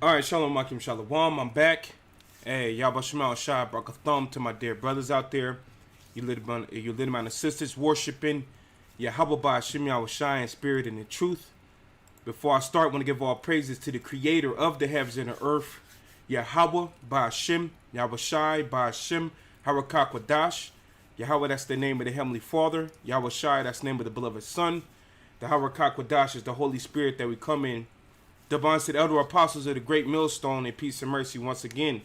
Alright, Shalom Makim Shalom. I'm back. Hey, Yabba Shemal Shai, Brakathum to my dear brothers out there. You little man and sisters worshiping Yahweh by Hashem Yahweh Shai in spirit and in truth. Before I start, I want to give all praises to the creator of the heavens and the earth. Yahweh by Hashem, Yahweh Shai by Hashem, Harakak Wadash. Yahweh, that's the name of the Heavenly Father. Yahweh Shai, that's the name of the beloved Son. The Harakak Wadash is the Holy Spirit that we come in. The bonds to the elder apostles of the great millstone, in peace and mercy once again.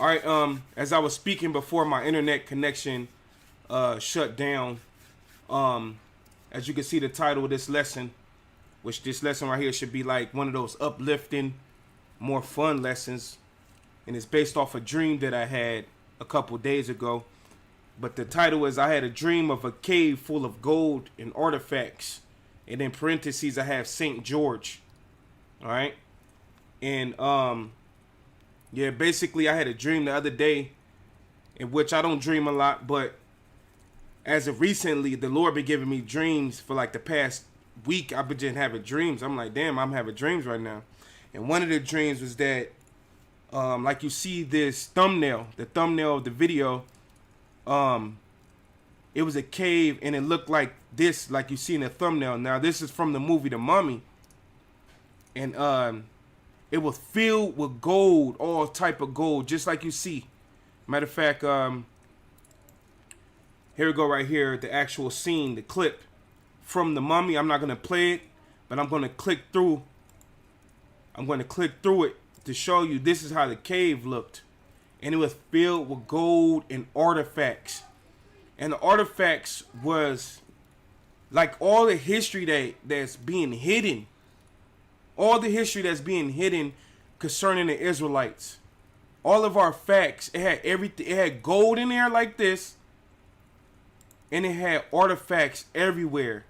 All right, as I was speaking before my internet connection shut down, as you can see the title of this lesson, which this lesson right here should be like one of those uplifting, more fun lessons, and it's based off a dream that I had a couple days ago. But the title is, I had a dream of a cave full of gold and artifacts, and in parentheses I have St. George. All right. And yeah, basically I had a dream the other day in which I don't dream a lot, but as of recently, the Lord been giving me dreams for like the past week. I've been just having dreams. I'm like, damn, I'm having dreams right now. And one of the dreams was that like you see this thumbnail, the thumbnail of the video, it was a cave and it looked like this, like you see in the thumbnail. Now this is from the movie The Mummy. And it was filled with gold, all type of gold, just like you see. Matter of fact, here we go right here, the actual scene, the clip from The Mummy. I'm not going to play it, but I'm going to click through. I'm going to click through it to show you this is how the cave looked. And it was filled with gold and artifacts. And the artifacts was like all the history that's being hidden. All the history that's being hidden concerning the Israelites. All of our facts. It had everything. It had gold in there like this. And it had artifacts everywhere.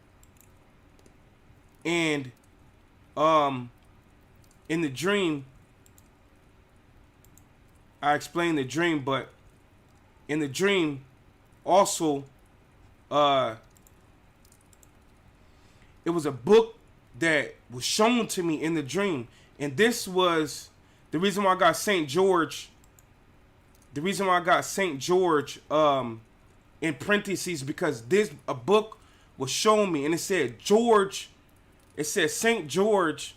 And in the dream, I explained the dream, but in the dream also it was a book that was shown to me in the dream. And this was the reason why I got St. George. The reason why I got St. George in parentheses, because a book was shown me and it said George. It said St. George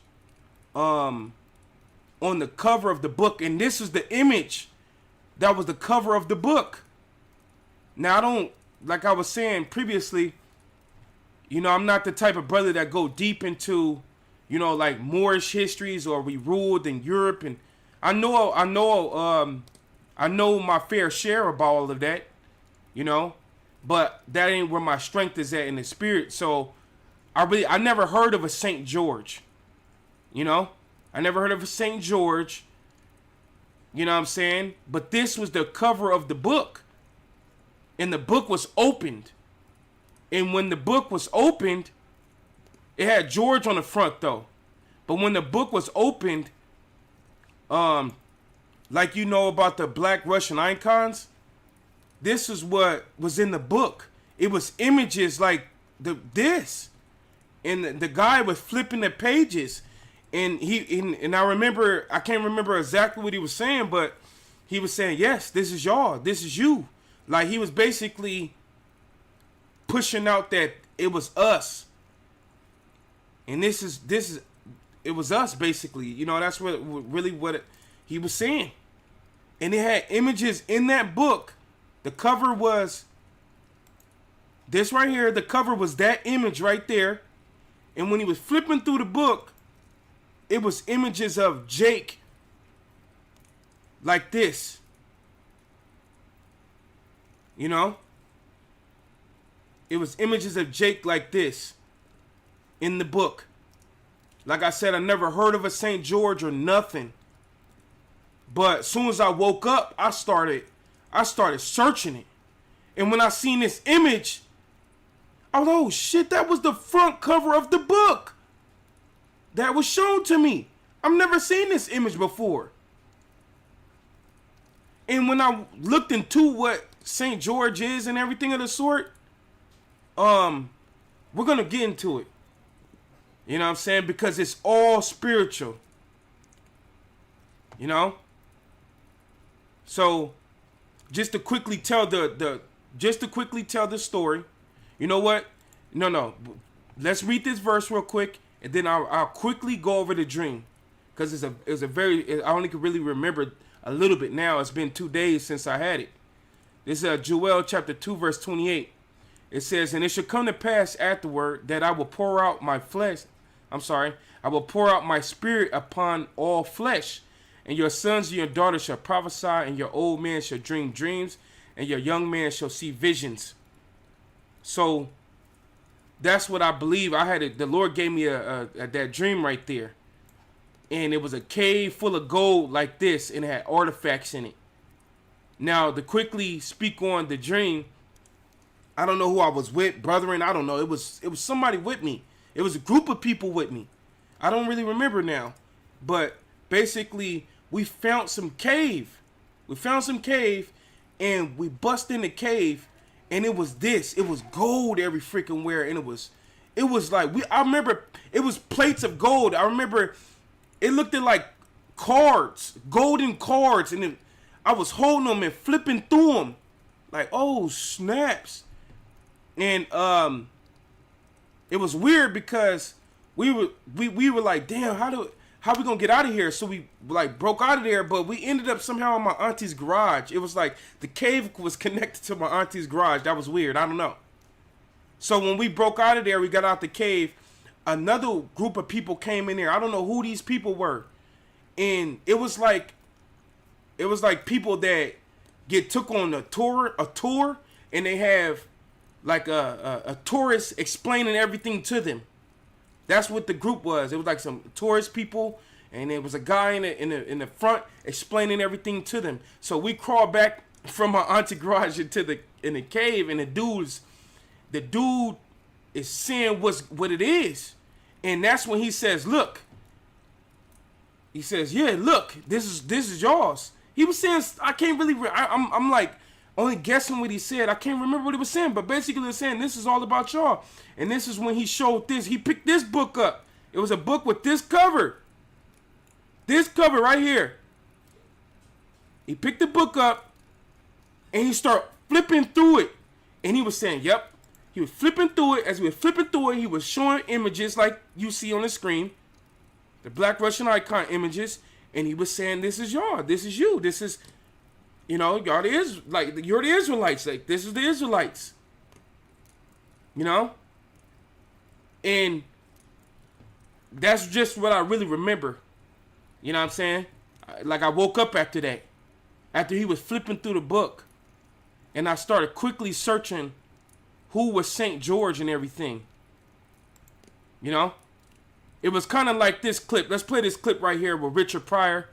on the cover of the book. And this was the image that was the cover of the book. Now I don't, like I was saying previously, you know, I'm not the type of brother that go deep into, you know, like Moorish histories or we ruled in Europe. And I know my fair share about all of that, you know, but that ain't where my strength is at in the spirit. So I never heard of a St. George, you know, I never heard of a St. George, you know what I'm saying? But this was the cover of the book, and the book was opened. And when the book was opened, it had George on the front though. But when the book was opened, like you know about the Black Russian icons, this is what was in the book. It was images like this. And the guy was flipping the pages. And I remember, I can't remember exactly what he was saying, but he was saying, yes, this is y'all, this is you. Like he was basically pushing out that it was us, and this is it was us basically. You know, that's what he was saying. And it had images in that book. The cover was this right here. The cover was that image right there. And when he was flipping through the book, it was images of Jake like this. You know? It was images of Jake like this in the book. Like I said, I never heard of a St. George or nothing. But as soon as I woke up, I started searching it. And when I seen this image, I was like, oh shit, that was the front cover of the book that was shown to me. I've never seen this image before. And when I looked into what St. George is and everything of the sort, we're going to get into it. You know what I'm saying? Because it's all spiritual. You know? So just to quickly tell the story. You know what? No. Let's read this verse real quick, and then I'll quickly go over the dream, because it's a very, I only can really remember a little bit now. It's been 2 days since I had it. This is Joel chapter 2 verse 28. It says, "And it shall come to pass afterward that I will pour out my spirit upon all flesh, and your sons and your daughters shall prophesy, and your old men shall dream dreams, and your young men shall see visions." So that's what I believe. The Lord gave me that dream right there. And it was a cave full of gold like this, and it had artifacts in it. Now, to quickly speak on the dream, I don't know who I was with, brethren. I don't know. It was somebody with me. It was a group of people with me. I don't really remember now. But basically, we found some cave. And we bust in the cave, and it was this. It was gold every freaking where, and it was like I remember it was plates of gold. I remember it looked like cards, golden cards, and I was holding them and flipping through them, like, oh snaps. And it was weird because we were like, damn, how we gonna get out of here? So we like broke out of there, but we ended up somehow in my auntie's garage. It was like the cave was connected to my auntie's garage. That was weird. I don't know. So when we broke out of there, we got out the cave. Another group of people came in there. I don't know who these people were, and it was like people that get took on a tour, and they have like a tourist explaining everything to them. That's what the group was. It was like some tourist people, and there was a guy in the front explaining everything to them. So we crawled back from our auntie garage in the cave, and the dude is seeing what it is, and that's when he says, "Look." He says, "Yeah, look, this is yours." He was saying, I can't really. I'm like only guessing what he said. I can't remember what he was saying, but basically he was saying this is all about y'all. And this is when he showed this. He picked this book up. It was a book with this cover. This cover right here. He picked the book up and he started flipping through it. And he was saying, yep. He was flipping through it. As he was flipping through it, he was showing images like you see on the screen. The Black Russian icon images. And he was saying, this is y'all. This is you. This is, y'all you're the Israelites. Like, this is the Israelites. And that's just what I really remember. You know what I'm saying? Like, I woke up after that. After he was flipping through the book. And I started quickly searching who was St. George and everything. It was kind of like this clip. Let's play this clip right here with Richard Pryor.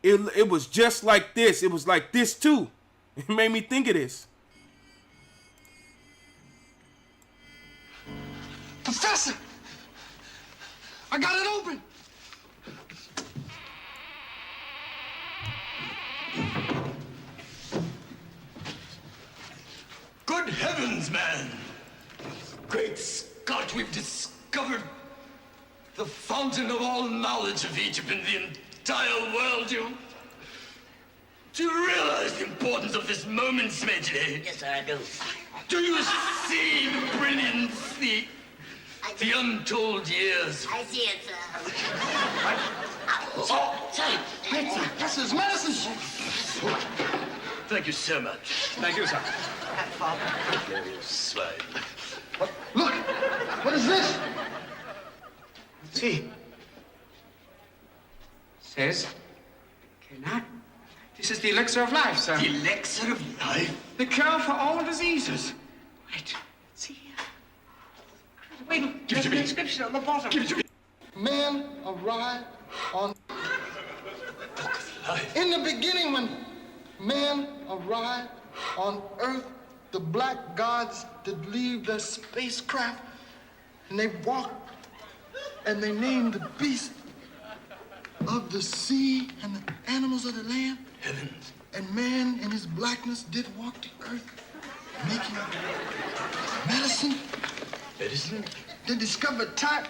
It was just like this. It was like this too. It made me think of this. Professor! I got it open! Good heavens, man! Great Scott, we've discovered the fountain of all knowledge of Egypt in the entire world. Do you realize the importance of this moment, Smedley? Yes, sir, I do. Do you see the brilliance, the untold years? I see it, sir. Oh, Sir. that's his message. Thank you so much. Thank you, sir. Slide. Look! What is this? See. Says, cannot. This is the elixir of life, sir. The elixir of life? The cure for all diseases. Wait. See here. Wait, Give it to there's me. an inscription on the bottom. Give it to me. Man arrived on Book of life. in the beginning when man arrived on earth, the black gods did leave their spacecraft and they walked and they named the beasts of the sea and the animals of the land. Heavens. And man in his blackness did walk the earth making medicine. Medicine? They discovered type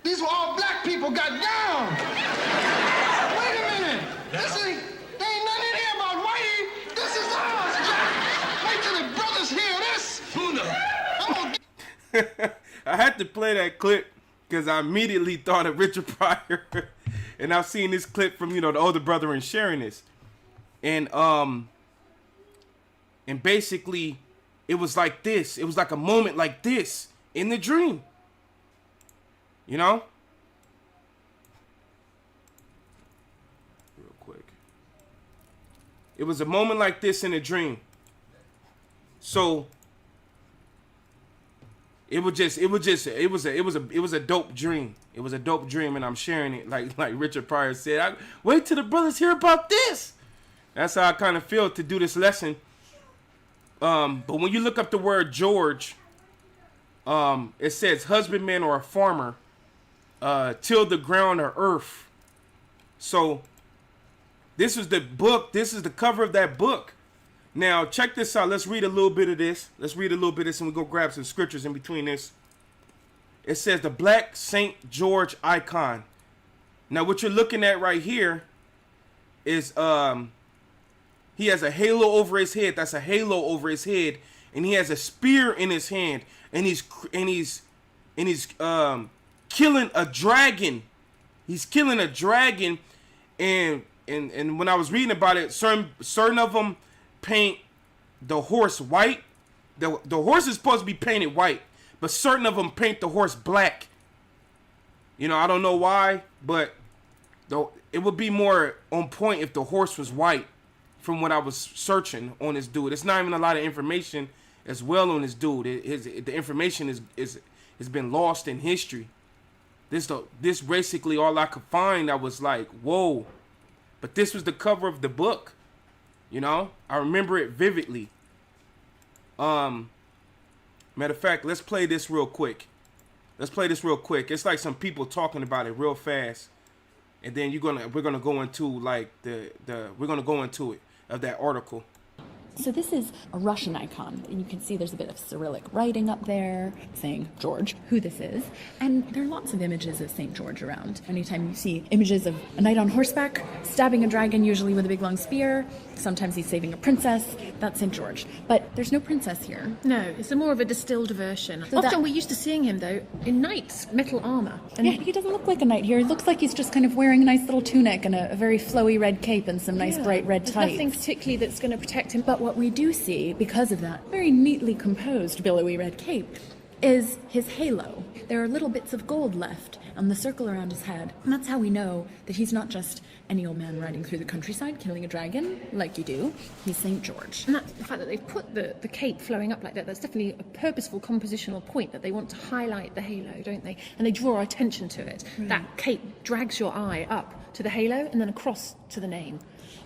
These were all black people got down. Wait a minute. This ain't nothing in here about whitey. This is ours, Jack. Wait till the brothers hear this. Puna. I'm gonna I had to play that clip because I immediately thought of Richard Pryor. And I've seen this clip from, the older brother and sharing this. And basically it was like this. It was like a moment like this in the dream. Real quick. It was a moment like this in a dream. So it was a dope dream. It was a dope dream, and I'm sharing it like Richard Pryor said. Wait till the brothers hear about this. That's how I kind of feel to do this lesson. But when you look up the word George, it says husbandman or a farmer, till the ground or earth. So this is the book. This is the cover of that book. Now, check this out. Let's read a little bit of this. And we go grab some scriptures in between this. It says the Black St. George icon. Now, what you're looking at right here is he has a halo over his head. That's a halo over his head, and he has a spear in his hand, and he's killing a dragon. He's killing a dragon, and when I was reading about it, certain of them paint the horse white. The horse is supposed to be painted white, but certain of them paint the horse black. I don't know why, but it would be more on point if the horse was white. From what I was searching on this dude, it's not even a lot of information as well on this dude. The information has been lost in history. This basically all I could find. I was like, whoa, but this was the cover of the book. I remember it vividly. Matter of fact, let's play this real quick. It's like some people talking about it real fast, and then we're gonna go into like we're gonna go into it of that article. So this is a Russian icon, and you can see there's a bit of Cyrillic writing up there saying George, who this is. And there are lots of images of St. George around. Anytime you see images of a knight on horseback, stabbing a dragon, usually with a big long spear, sometimes he's saving a princess, that's St. George. But there's no princess here. No, it's more of a distilled version. So Often we're used to seeing him, though, in knight's metal armour. And yeah, he doesn't look like a knight here. He looks like he's just kind of wearing a nice little tunic and a very flowy red cape and some nice bright red There's tights. nothing particularly that's going to protect him. But what we do see, because of that very neatly composed billowy red cape, is his halo. There are little bits of gold left on the circle around his head. And that's how we know that he's not just any old man riding through the countryside killing a dragon, like you do. He's St. George. And that's the fact that they've put the cape flowing up like that. That's definitely a purposeful compositional point, that they want to highlight the halo, don't they? And they draw attention to it. Right. That cape drags your eye up to the halo and then across to the name.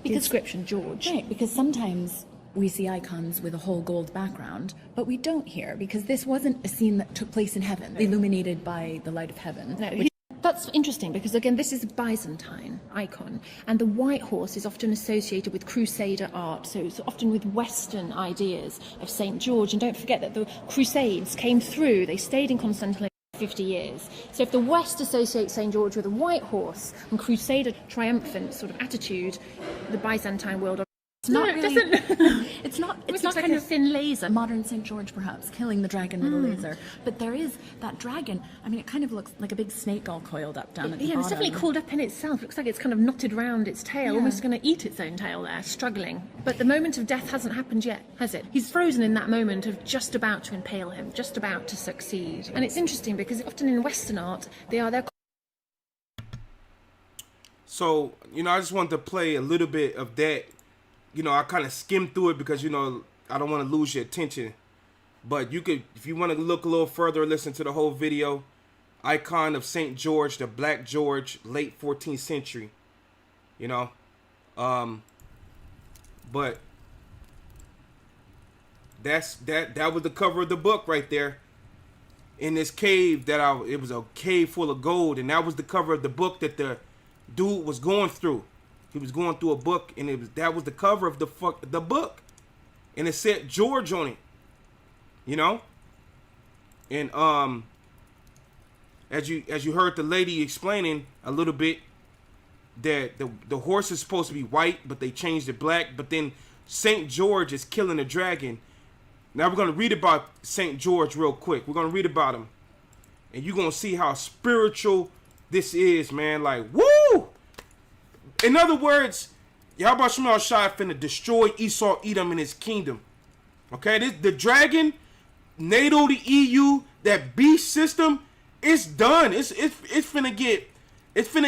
The inscription, George. Right, because sometimes we see icons with a whole gold background, but we don't here, because this wasn't a scene that took place in heaven, illuminated by the light of heaven. No, that's interesting, because again, this is a Byzantine icon, and the white horse is often associated with Crusader art, so it's often with Western ideas of St. George. And don't forget that the Crusades came through, they stayed in Constantinople 50 years. So if the West associates St. George with a white horse and Crusader triumphant sort of attitude, the Byzantine world It's not it really, doesn't. it's not It's like kind a of thin laser. modern St. George, perhaps, killing the dragon with a laser. But there is that dragon. I mean, it kind of looks like a big snake all coiled up down at the Yeah, it's bottom. definitely coiled up in itself. Looks like it's kind of knotted round its tail, almost going to eat its own tail there, struggling. But the moment of death hasn't happened yet, has it? He's frozen in that moment of just about to impale him, just about to succeed. And it's interesting because often in Western art, they're So, I just wanted to play a little bit of that. I kind of skimmed through it because, I don't want to lose your attention. But you could, if you want to look a little further, listen to the whole video. Icon of St. George, the Black George, late 14th century. But that was the cover of the book right there. In this cave it was a cave full of gold, and that was the cover of the book that the dude was going through. He was going through a book, and that was the cover of the book, and it said George on it, And as you heard the lady explaining a little bit, that the horse is supposed to be white, but they changed it black. But then Saint George is killing the dragon. Now we're gonna read about Saint George real quick. We're gonna read about him, and you're gonna see how spiritual this is, man. Like, woo! In other words, Yahweh Shemel Shai finna destroy Esau Edom and his kingdom. Okay, the dragon, NATO, the EU, that beast system, it's done. It's finna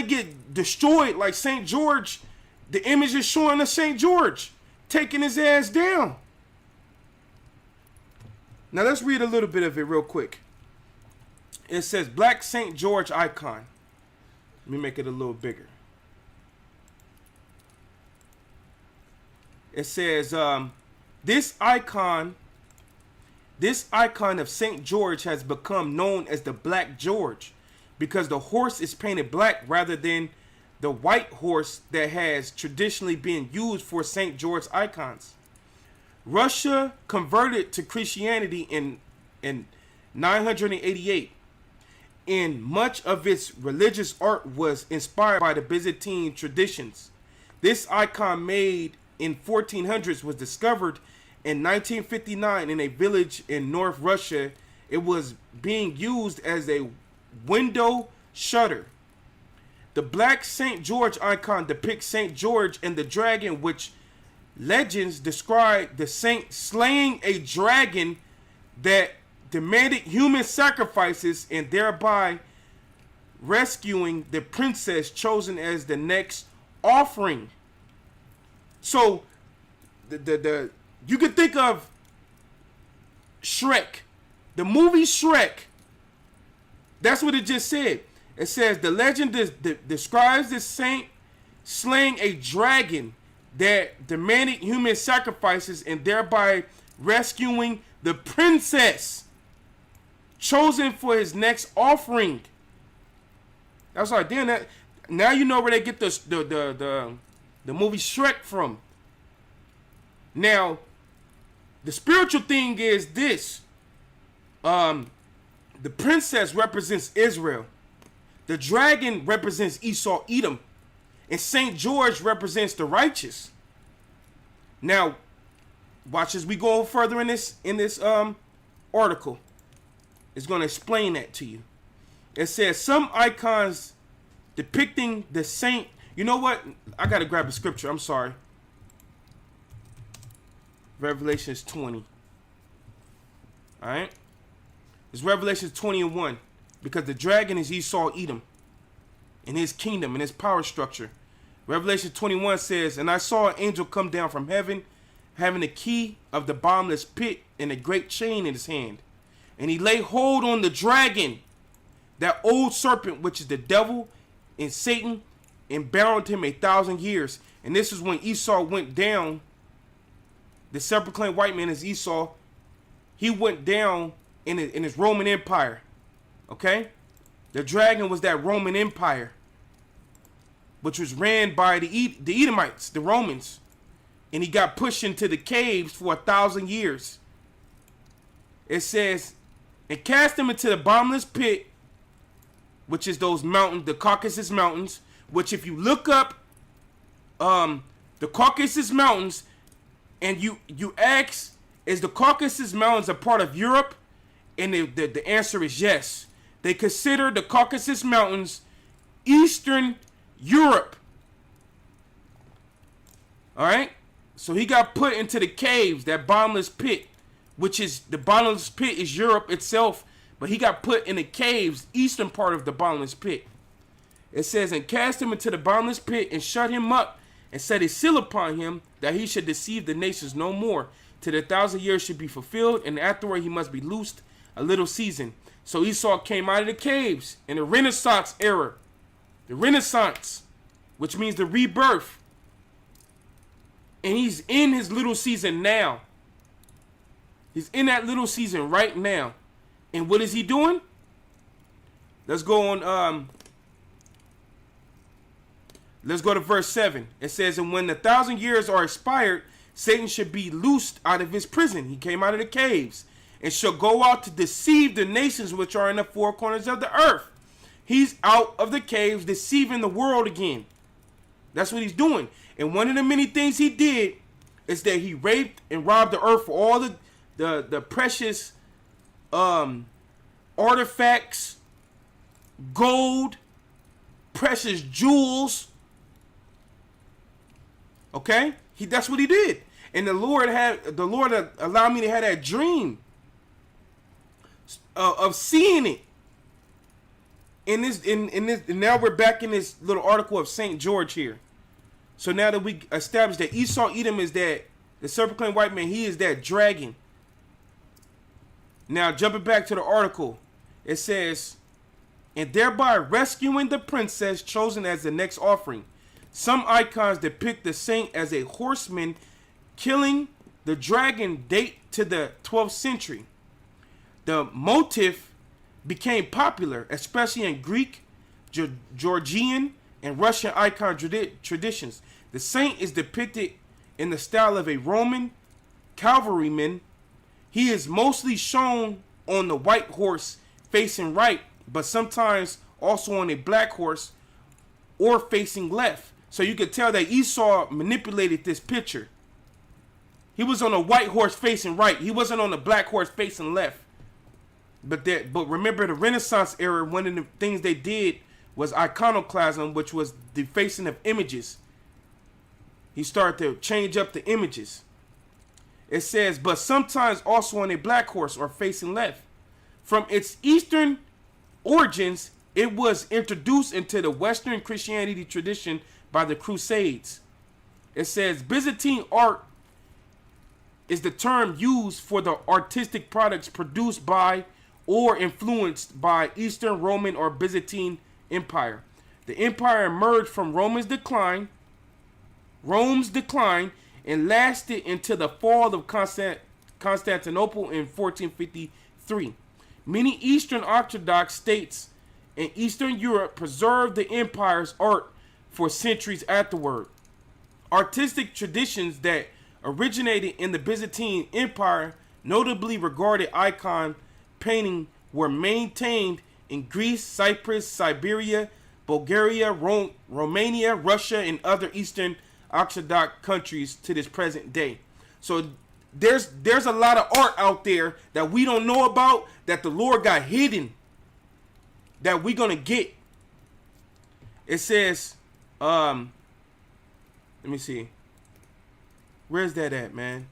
get destroyed like Saint George. The image is showing us Saint George taking his ass down. Now let's read a little bit of it real quick. It says Black Saint George icon. Let me make it a little bigger. It says this icon of Saint George has become known as the Black George because the horse is painted black rather than the white horse that has traditionally been used for Saint George icons. Russia converted to Christianity in 988, and much of its religious art was inspired by the Byzantine traditions. This icon, made in 1400s, was discovered in 1959 in a village in North Russia. It was being used as a window shutter. The Black Saint George icon depicts Saint George and the dragon, which legends describe the saint slaying a dragon that demanded human sacrifices and thereby rescuing the princess chosen as the next offering. So the you could think of Shrek, the movie Shrek. That's what it just said. It says the legend describes the saint slaying a dragon that demanded human sacrifices and thereby rescuing the princess chosen for his next offering. That's like, damn, that now you know where they get the movie Shrek from. Now, the spiritual thing is this. The princess represents Israel. The dragon represents Esau Edom. And Saint George represents the righteous. Now, watch as we go further in this article. It's going to explain that to you. It says some icons depicting the saint. You know what? I got to grab a scripture. I'm sorry. Revelations 20. All right. It's Revelations 20 and 1. Because the dragon is Esau Edom in his kingdom, in his power structure. Revelation 21 says, and I saw an angel come down from heaven, having the key of the bottomless pit and a great chain in his hand. And he laid hold on the dragon, that old serpent, which is the devil and Satan, and bound him 1,000 years. And this is when Esau went down. The self-proclaimed white man is Esau. He went down in his Roman Empire. Okay? The dragon was that Roman Empire, which was ran by the Edomites, the Romans. And he got pushed into the caves for 1,000 years. It says, and cast him into the bottomless pit, which is those mountains, the Caucasus Mountains, which if you look up the Caucasus Mountains and you ask, is the Caucasus Mountains a part of Europe? And the answer is yes. They consider the Caucasus Mountains Eastern Europe. All right? So he got put into the caves, that bottomless pit, which is, the bottomless pit is Europe itself, but he got put in the caves, eastern part of the bottomless pit. It says, and cast him into the bottomless pit and shut him up and set a seal upon him that he should deceive the nations no more, till the 1,000 years should be fulfilled, and afterward he must be loosed a little season. So Esau came out of the caves in the Renaissance era. The Renaissance, which means the rebirth. And he's in his little season now. He's in that little season right now. And what is he doing? Let's go on. Let's go to verse 7. It says, and when the 1,000 years are expired, Satan should be loosed out of his prison. He came out of the caves. And shall go out to deceive the nations which are in the four corners of the earth, He's out of the caves deceiving the world again. That's what he's doing. And one of the many things he did is that he raped and robbed the earth for all the precious artifacts, gold, precious jewels. Okay? That's what he did. And the Lord allowed me to have that dream of seeing it. In this, now we're back in this little article of St. George here. So now that we established that Esau Edom is that, the serpent-clad white man, he is that dragon. Now jumping back to the article, it says, and thereby rescuing the princess chosen as the next offering. Some icons depict the saint as a horseman killing the dragon date to the 12th century. The motif became popular, especially in Greek, Georgian, and Russian icon traditions. The saint is depicted in the style of a Roman cavalryman. He is mostly shown on the white horse facing right, but sometimes also on a black horse or facing left. So you could tell that Esau manipulated this picture. He was on a white horse facing right. He wasn't on a black horse facing left. But remember the Renaissance era, one of the things they did was iconoclasm, which was defacing of images. He started to change up the images. It says, but sometimes also on a black horse or facing left. From its Eastern origins, it was introduced into the Western Christianity tradition by the Crusades. It says Byzantine art is the term used for the artistic products produced by or influenced by Eastern Roman or Byzantine Empire. The empire emerged from Rome's decline and lasted until the fall of Constantinople in 1453. Many Eastern Orthodox states in Eastern Europe preserved the empire's art for centuries afterward. Artistic traditions that originated in the Byzantine Empire, notably regarded icon painting, were maintained in Greece, Cyprus, Siberia, Bulgaria, Romania, Russia, and other Eastern Orthodox countries to this present day. So there's a lot of art out there that we don't know about, that the Lord got hidden, that we're gonna get. It says, let me see. Where's that at, man?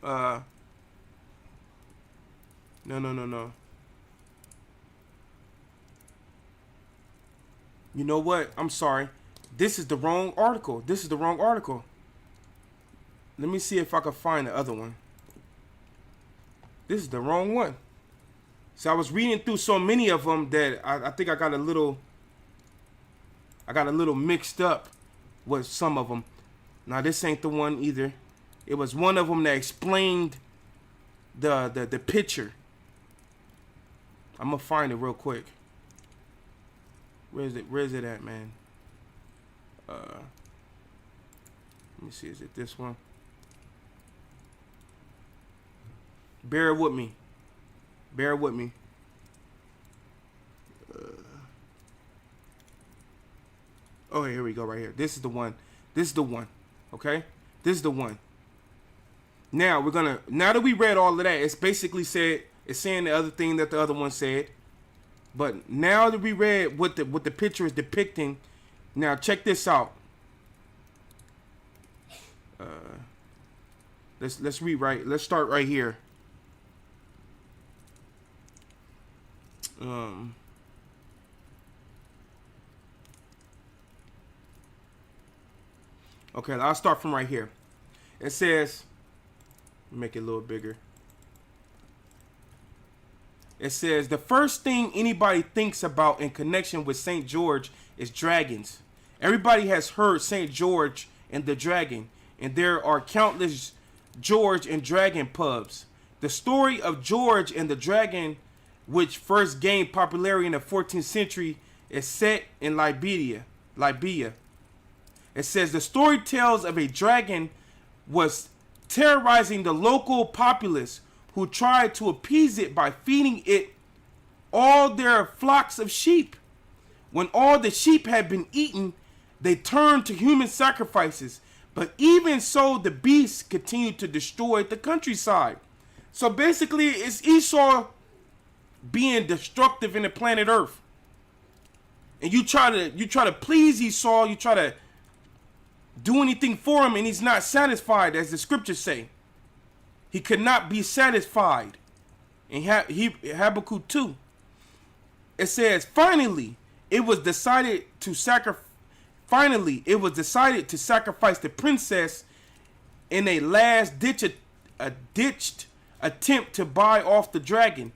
No. You know what? I'm sorry. This is the wrong article. Let me see if I can find the other one. This is the wrong one. So I was reading through so many of them that I think I got a little mixed up with some of them. Now this ain't the one either. It was one of them that explained the picture. I'm gonna find it real quick. Where's it at, man? Let me see, is it this one? Bear with me. Oh, here we go, right here. This is the one. Okay? This is the one. Now that we read all of that, it's basically it's saying the other thing that the other one said. But now that we read what the picture is depicting, now check this out. Let's rewrite. Let's start right here. Okay, I'll start from right here. It says, make it a little bigger. It says, the first thing anybody thinks about in connection with St. George is dragons. Everybody has heard St. George and the Dragon, and there are countless George and Dragon pubs. The story of George and the Dragon, which first gained popularity in the 14th century, is set in Libya. It says the story tells of a dragon was terrorizing the local populace, who tried to appease it by feeding it all their flocks of sheep. When all the sheep had been eaten, they turned to human sacrifices. But even so, the beasts continued to destroy the countryside. So basically, it's Esau being destructive in the planet Earth. And you try to please Esau, you try to do anything for him, and he's not satisfied, as the scriptures say. He could not be satisfied. In Habakkuk 2, it says, finally, it was decided to sacrifice the princess in a last ditched attempt to buy off the dragon.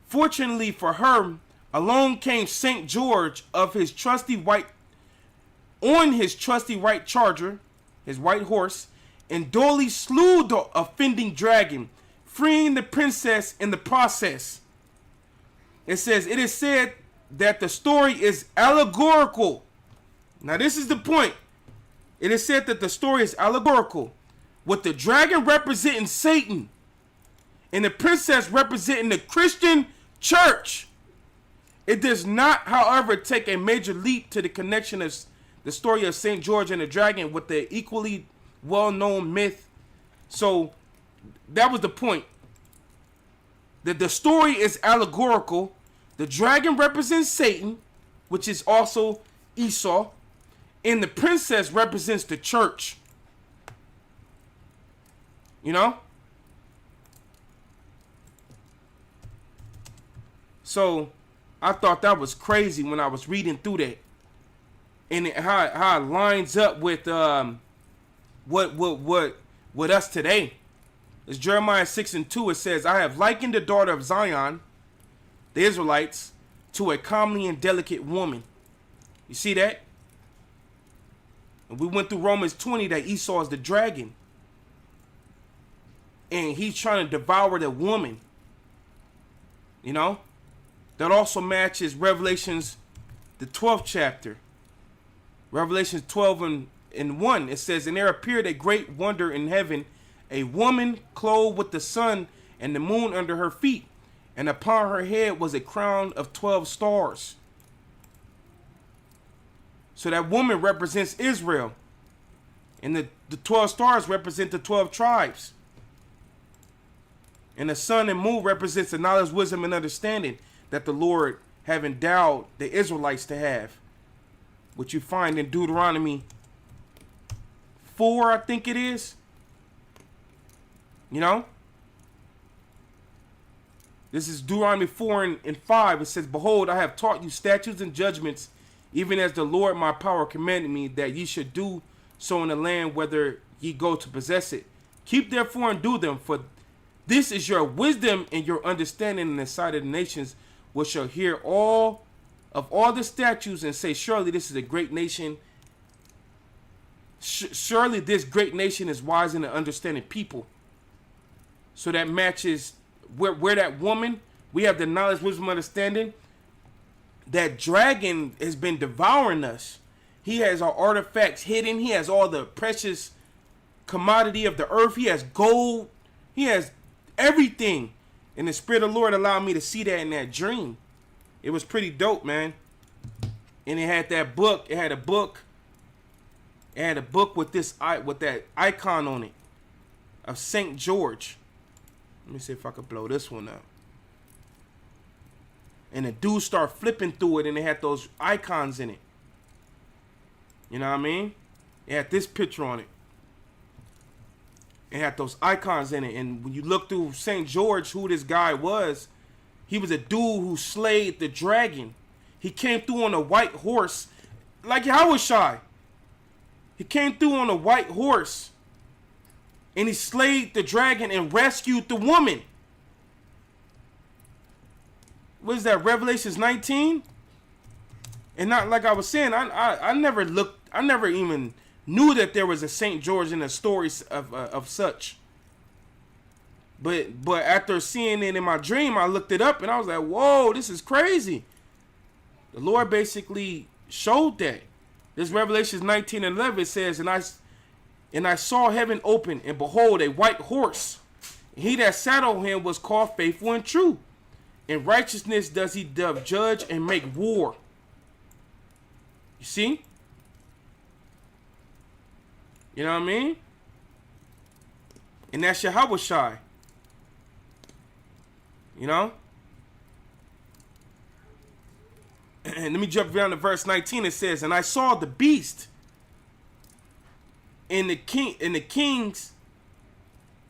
Fortunately for her, along came St. George on his trusty white charger, his white horse, and duly slew the offending dragon, freeing the princess in the process. It says, it is said that the story is allegorical. Now this is the point. It is said that the story is allegorical, with the dragon representing Satan and the princess representing the Christian church. It does not, however, take a major leap to the connection of the story of St. George and the dragon with the equally well-known myth. So that was the point. That the story is allegorical. The dragon represents Satan, which is also Esau, and the princess represents the church. You know? So I thought that was crazy when I was reading through that. And how it lines up with what us today. It's Jeremiah 6:2. It says, I have likened the daughter of Zion, the Israelites, to a comely and delicate woman. You see that? And we went through Romans 20 that Esau is the dragon. And he's trying to devour the woman. You know? That also matches Revelations, the 12th chapter. Revelations 12 and 1. It says, and there appeared a great wonder in heaven, a woman clothed with the sun and the moon under her feet, and upon her head was a crown of 12 stars. So that woman represents Israel, and the 12 stars represent the 12 tribes. And the sun and moon represents the knowledge, wisdom, and understanding that the Lord have endowed the Israelites to have, which you find in Deuteronomy 4, I think it is. You know? This is Deuteronomy 4 and 5. It says, behold, I have taught you statutes and judgments, even as the Lord my power commanded me, that ye should do so in the land whither ye go to possess it. Keep therefore and do them, for this is your wisdom and your understanding in the sight of the nations, which shall hear all the statutes and say, surely this is a great nation. Surely this great nation is wise and understanding people. So that matches where that woman, we have the knowledge, wisdom, understanding. That dragon has been devouring us. He has our artifacts hidden. He has all the precious commodity of the earth. He has gold. He has everything. And the Spirit of the Lord allowed me to see that in that dream. It was pretty dope, man. And it had that book. It had a book. It had a book with that icon on it of St. George. Let me see if I could blow this one up. And the dude started flipping through it, and it had those icons in it. You know what I mean? It had this picture on it. It had those icons in it. And when you look through St. George, who this guy was, he was a dude who slayed the dragon. He came through on a white horse, like Yahushua. He came through on a white horse, and he slayed the dragon and rescued the woman. What is that, Revelations 19? And not like I was saying, I never looked, I never even knew that there was a St. George in the stories of such. But after seeing it in my dream, I looked it up and I was like, whoa, this is crazy. The Lord basically showed that. This Revelations 19 and 11 says, and I saw heaven open, and behold, a white horse. He that sat on him was called Faithful and True. In righteousness does he doth judge and make war. You see? You know what I mean? And that's Yahushua. You know? And let me jump down to verse 19. It says, and I saw the beast and the kings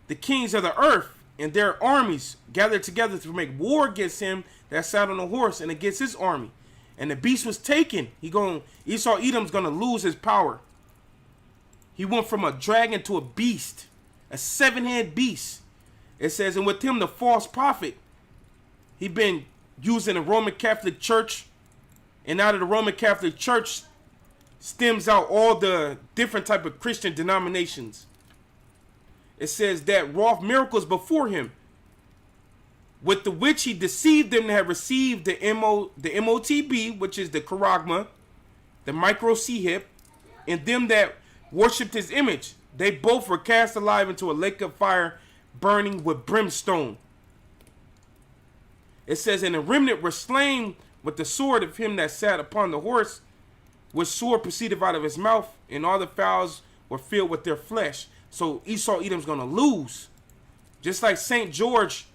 of the earth and their armies gathered together to make war against him that sat on the horse and against his army. And the beast was taken. Esau Edom's gonna lose his power. He went from a dragon to a beast, a 7-head beast. It says, and with him the false prophet. He been using the Roman Catholic Church, and out of the Roman Catholic Church stems out all the different type of Christian denominations. It says that wrought miracles before him, with the which he deceived them to have received the MOTB, which is the charagma, the micro-C-hip, and them that worshipped his image. They both were cast alive into a lake of fire burning with brimstone. It says, and the remnant were slain with the sword of him that sat upon the horse, which sword proceeded out of his mouth, and all the fowls were filled with their flesh. So Esau Edom's going to lose. Just like St. George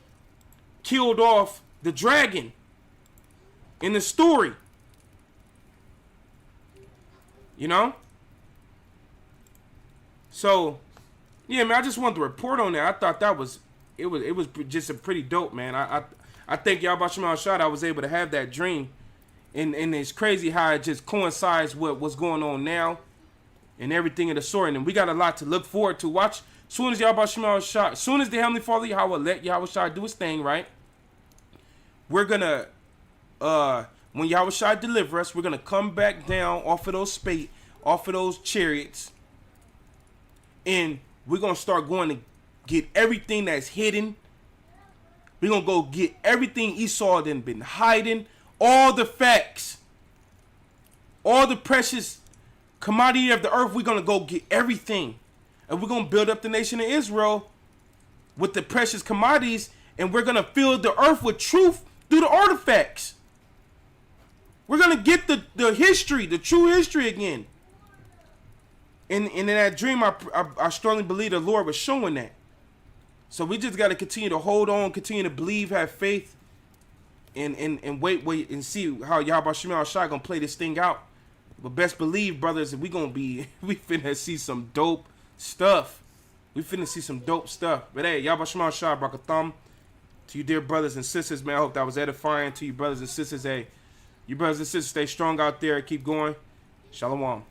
killed off the dragon in the story. You know? So, yeah, man, I just wanted to report on that. I thought that was, it was just a pretty dope, man. I thank y'all about Shema Shad. I was able to have that dream. And it's crazy how it just coincides with what's going on now and everything in the story. And we got a lot to look forward to. Watch, as soon as y'all about Shema Shad, as soon as the Heavenly Father Yahweh let Yahweh Shad do his thing, right? We're going to, when Yahweh Shad deliver us, we're going to come back down off of those chariots. And we're going to start going to get everything that's hidden. We're going to go get everything Esau done been hiding. All the facts. All the precious commodity of the earth. We're going to go get everything. And we're going to build up the nation of Israel with the precious commodities. And we're going to fill the earth with truth through the artifacts. We're going to get the history, the true history again. And in that dream, I strongly believe the Lord was showing that. So we just got to continue to hold on, continue to believe, have faith, and wait and see how Yahweh Shema Shai gonna play this thing out. But best believe, brothers, we finna see some dope stuff. We finna see some dope stuff. But hey, Yahweh Shema Shai, Brakatham, to you dear brothers and sisters, man. I hope that was edifying to you brothers and sisters. Hey, you brothers and sisters, stay strong out there. Keep going. Shalom.